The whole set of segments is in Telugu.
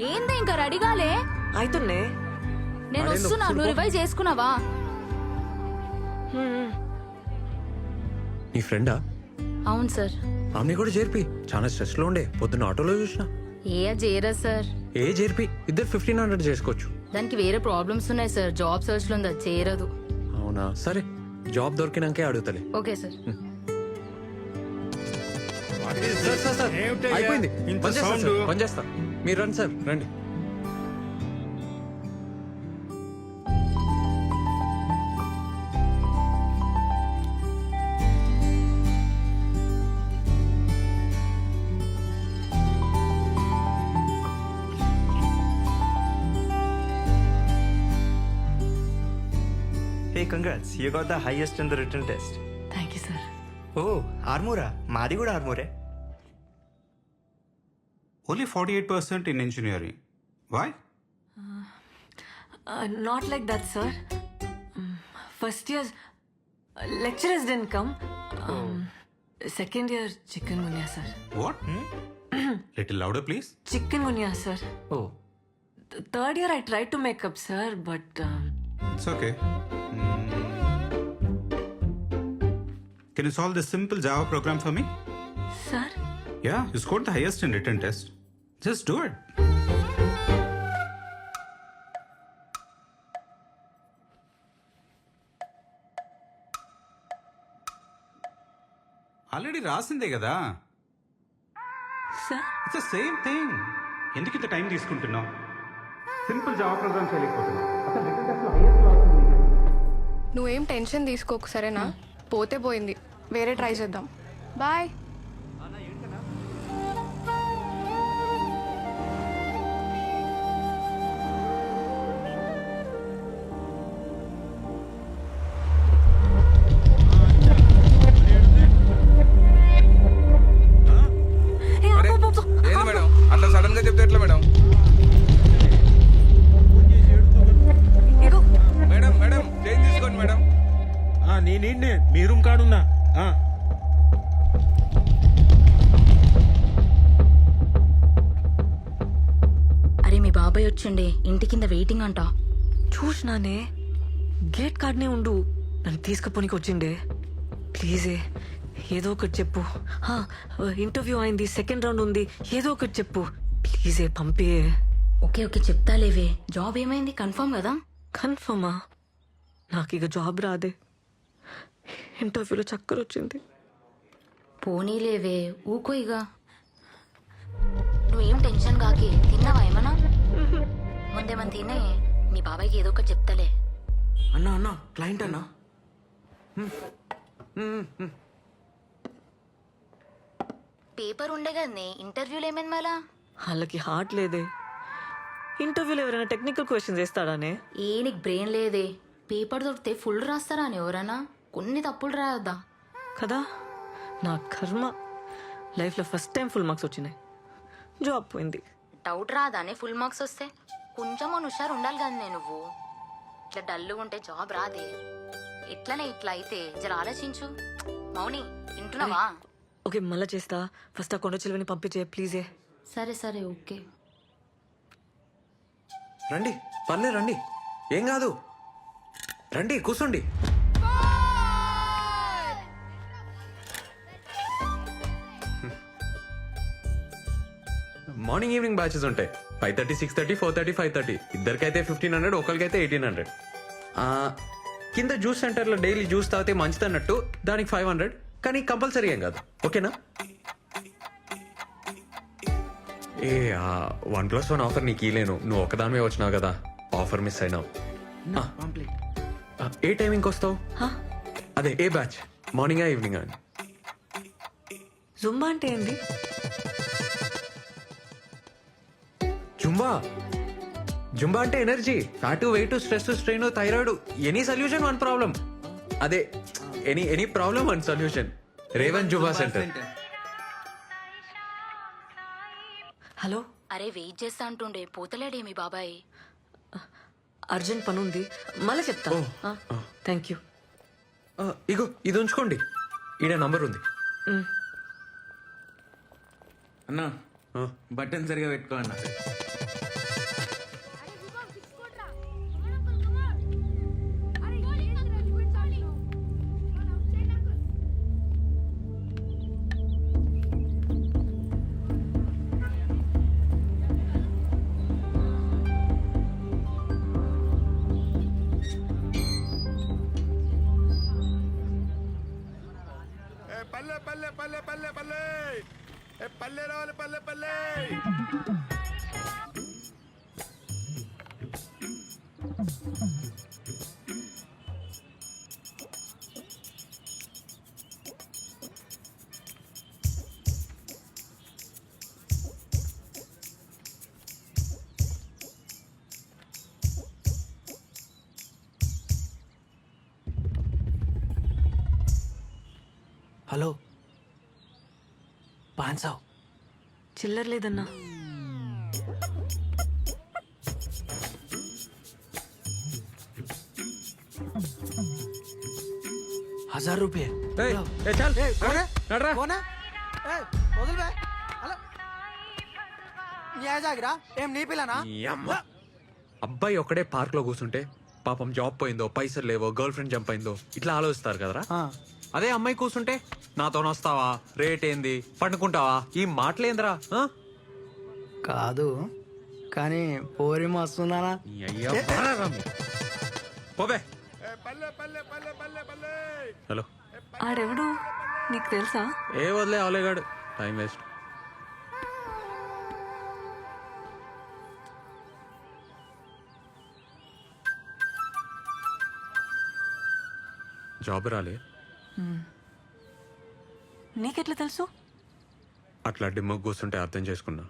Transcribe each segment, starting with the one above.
ఏంది ఇంకా రెడీగాలే? అయితున్నే. నేను వస్తున్నా, నువ్వు రివైజ్ చేసుకున్నావా? నీ ఫ్రెండా? అవును సార్. ఆమెని కూడా చేర్పి. చాలా స్ట్రెస్ లో ఉండే, పొద్దున్న ఆటోలో చూసిన. చేయరా సార్? చేర్పి, ఇద్దరు 1500 చేసుకోవచ్చు. దానికి వేరే ప్రాబ్లమ్స్ ఉన్నాయి సార్, జాబ్ సర్చ్ లో ఉంది, అది చేయరదు. అవునా, సరే జాబ్ దొరికినాకే అడుగుతలే. Okay sir. అయిపోయింది, పని చేస్తా. మీరు రండి సార్, రండి. Hey, congrats. You got the highest in the written test. Thank you sir. Oh, Armora. Madi kuda Armore. Only 48% in engineering. Why? Not like that, sir. First year lecturers didn't come. Second year chikungunya, sir. What? Little louder, please. Chikungunya, sir. Oh, Third year I tried to make up, sir, but it's okay. Can you solve this simple Java program for me? sir, Yeah, you scored the highest in written test. Just do it. Already రాసిందే కదా. sir. It's the same thing. ఎందుకు ఇంత టైం తీసుకుంటున్నావు? సింపుల్ జావా ప్రోగ్రామ్ చేయలేకపోతున్నావు. అసలు written test లో highest లో వస్తుంది. నువ్వేం టెన్షన్ తీసుకోకు, సరేనా? పోతే పోయింది, వేరే ట్రై చేద్దాం. బాయ్. ఏంది మేడం అట్లా సడన్ గా చెప్తే ఎట్లా మేడం? మేడం మేడం చేంజ్ తీసుకోండి మేడం. నేనే మీ రూమ్ కాడున్నా. అరే మీ బాబాయ్ వచ్చిండే, ఇంటి కింద వెయిటింగ్ అంట. చూసినానే, గేట్ కార్డ్నే ఉండు, నన్ను తీసుకుపోనికి వచ్చిండే. ప్లీజే ఏదో ఒకటి చెప్పు. ఇంటర్వ్యూ అయింది, సెకండ్ రౌండ్ ఉంది, ఏదో ఒకటి చెప్పు ప్లీజే, పంపే. ఓకే ఓకే చెప్తాలేవే. జాబ్ ఏమైంది, కన్ఫర్మ్ కదా? కన్ఫర్మా? నాకు ఇక జాబ్ రాదే. ఇంటర్వ్యూలో చక్కర వచ్చింది. పోనీలేవే, ఊకో ఇక. నువ్వేం టెన్షన్ కాకి. తిన్నావా ఏమన్నా? ముందేమన్నా తినే, మీ బాబాయ్కి ఏదో ఒకటి చెప్తాలే. అన్నా క్లయింట్ అన్నా. పేపర్ ఉండే కదనే, ఇంటర్వ్యూలు ఏమైంది మళ్ళా? వాళ్ళకి హార్ట్ లేదే. ఇంటర్వ్యూలో ఎవరైనా టెక్నికల్ క్వశ్చన్స్ వేస్తాడానే? నీకు బ్రెయిన్ లేదే. పేపర్ దొరికితే ఫుల్ రాస్తారా అని ఎవరన్నా? కొన్ని తప్పులు రాయొద్దా కదా. నా కర్మ, లైఫ్లో ఫస్ట్ టైం ఫుల్ మార్క్స్ వచ్చినాయి, జాబ్ పోయింది. డౌట్ రాదానే ఫుల్ మార్క్స్ వస్తే? కొంచెం హుషారు ఉండాలి కానీ నువ్వు. ఇట్లా డల్లుగా ఉంటే జాబ్ రాదే. ఎట్లనే ఇట్లా అయితే జర ఆలోచించు. మౌని వింటున్నావా? ఓకే, మళ్ళా చేస్తా. ఫస్ట్ ఆ కొండ చిలువని పంపించే ప్లీజే. సరే సరే ఓకే. రండి, పర్లే రండి, ఏం కాదు. రండి కూర్చోండి. మార్నింగ్ ఈవినింగ్ బ్యాచెస్ ఉంటాయి. 5:30, 6:30, 4:30, 5:30. ఇద్దరికైతే 1500, ఒకరికైతే 1800. కింద జ్యూస్ సెంటర్లో డైలీ జ్యూస్ తాగితే మంచిది అన్నట్టు దానికి 500, కానీ కంపల్సరీ ఏం కాదు. ఓకేనా? 1+1 ఆఫర్ నీకు ఇలేను, నువ్వు ఒకదానివే వచ్చినావు కదా, ఆఫర్ మిస్ అయినావు. ఏ టైమింగ్కి వస్తావు? అదే ఏ బ్యాచ్, మార్నింగా ఈవినింగ్ అని? జుంబా అంటే ఏంది? జుంబా అంటే energy, fat, weight, stress, strain, thyroid, any solution one problem. అదే any problem one solution. Revan Zumba centre. Hello. అరే వెయిట్ చేస్తా అంటుండే, పోతలేడే మీ బాబాయ్? అర్జెంట్ పని ఉంది, మళ్ళీ చెప్తా. Thank you. ఇగో ఇది ఉంచుకోండి, ఈడ నంబర్ ఉంది. అన్నా బటన్ సరిగా పెట్టుకో అన్న. हेलो 500 చిల్లర లేదన్నా. ₹1000 ఏయ్, ఏ చల్ నడరా. कौन है ए వదిలి బే హలో నీ ఆజాగిరా ఏం నీ పిల్లనా ఈ అమ్మ. అబ్బాయి ఒక్కడే పార్క్ లో కూర్చుంటే పాపం జాబ్ పోయిందో పైసలు లేవో గర్ల్ ఫ్రెండ్ జంప్ అయిందో ఇట్లా ఆలోచిస్తారు కదరా. అదే అమ్మాయి కూర్చుంటే నాతో వస్తావా, రేట్ ఏంది, పండుకుంటావా, ఈ మాటలేందిరా. కాదు కానీ పోరి మస్తున్నానా ఈ అయ్యా బారారా మీరు. పోబే. హలో, ఆడెవడు నీకు తెలుసా? ఏ వదిలే అవలేగాడు, టైం వేస్ట్. జాబ్ రాలే, నీకెట్లా తెలుసు? అట్లా డిమ్మకు కూర్చుంటే అర్థం చేసుకున్నా.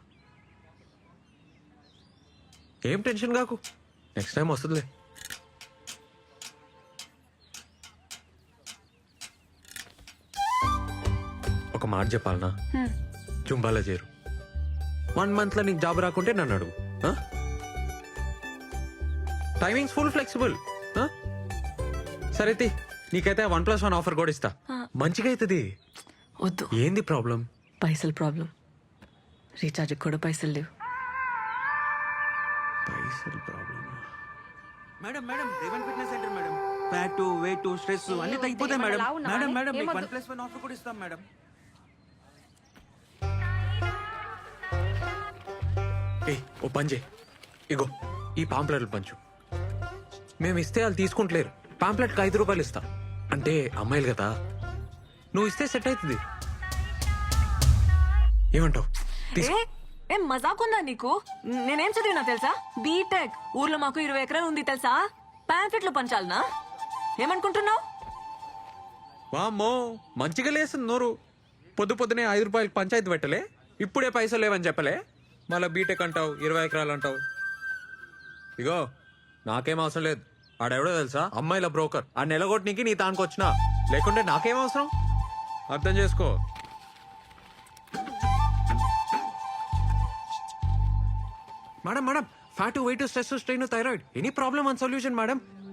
ఏం టెన్షన్ కాకు, నెక్స్ట్ టైం వస్తుందిలే. ఒక మాట చెప్పాలనా, జుంబాలో చేరు. 1 month లో నీకు జాబ్ రాకుంటే నన్ను అడుగు. Timings full flexible. సరే తీ, నీకైతే 1+1 ఆఫర్ కూడా ఇస్తా. మంచిగా అవుతుంది. వద్దు, ఏంది ప్రాబ్లం? పైసలు ప్రాబ్లం. రీఛార్జ్ కూడా పైసలు లేవు. పైసలు problem. Madam madam Revan fitness centre madam. Fat weight stress అన్ని తగ్గిపోతాయి మేడం. మేడం మేడం మీకు 1+1 ఆఫర్ కూడా ఇస్తాం మేడం. ఏ ఓ పని చేయి, ఇగో ఈ పాంప్లెట్లు పంచు. మేము ఇస్తే వాళ్ళు తీసుకుంటలేరు. పాంప్లెట్కి ₹5 ఇస్తా. అంటే అమ్మాయిలు కదా, నువ్వు ఇస్తే సెట్ అవుతుంది. ఏమంటావు? ఏం మజాకుందా నీకు? నేనేం చదివినా తెలుసా? బీటెక్. ఊర్లో మాకు 20 ఎకరాలు ఉంది తెలుసా? ప్యాంఫెట్లు పంచాలనా? ఏమనుకుంటున్నావు? వామ్మో, మంచిగా లేస్తుంది నోరు. పొద్దునే ₹5 పంచాయతీ పెట్టలే, ఇప్పుడే పైసలు లేవని చెప్పలే, మళ్ళీ బీటెక్ అంటావు, 20 ఎకరాలు అంటావు. ఇగో నాకేం అవసరం లేదు. ఆడెవడో తెలుసా? అమ్మాయిల బ్రోకర్. ఆ నెలగొట్టనికి నీ తానికి వచ్చినా, లేకుంటే నాకేం అవసరం? అర్థం చేసుకో. Madam madam, fat weight stress strain thyroid any problem and solution madam.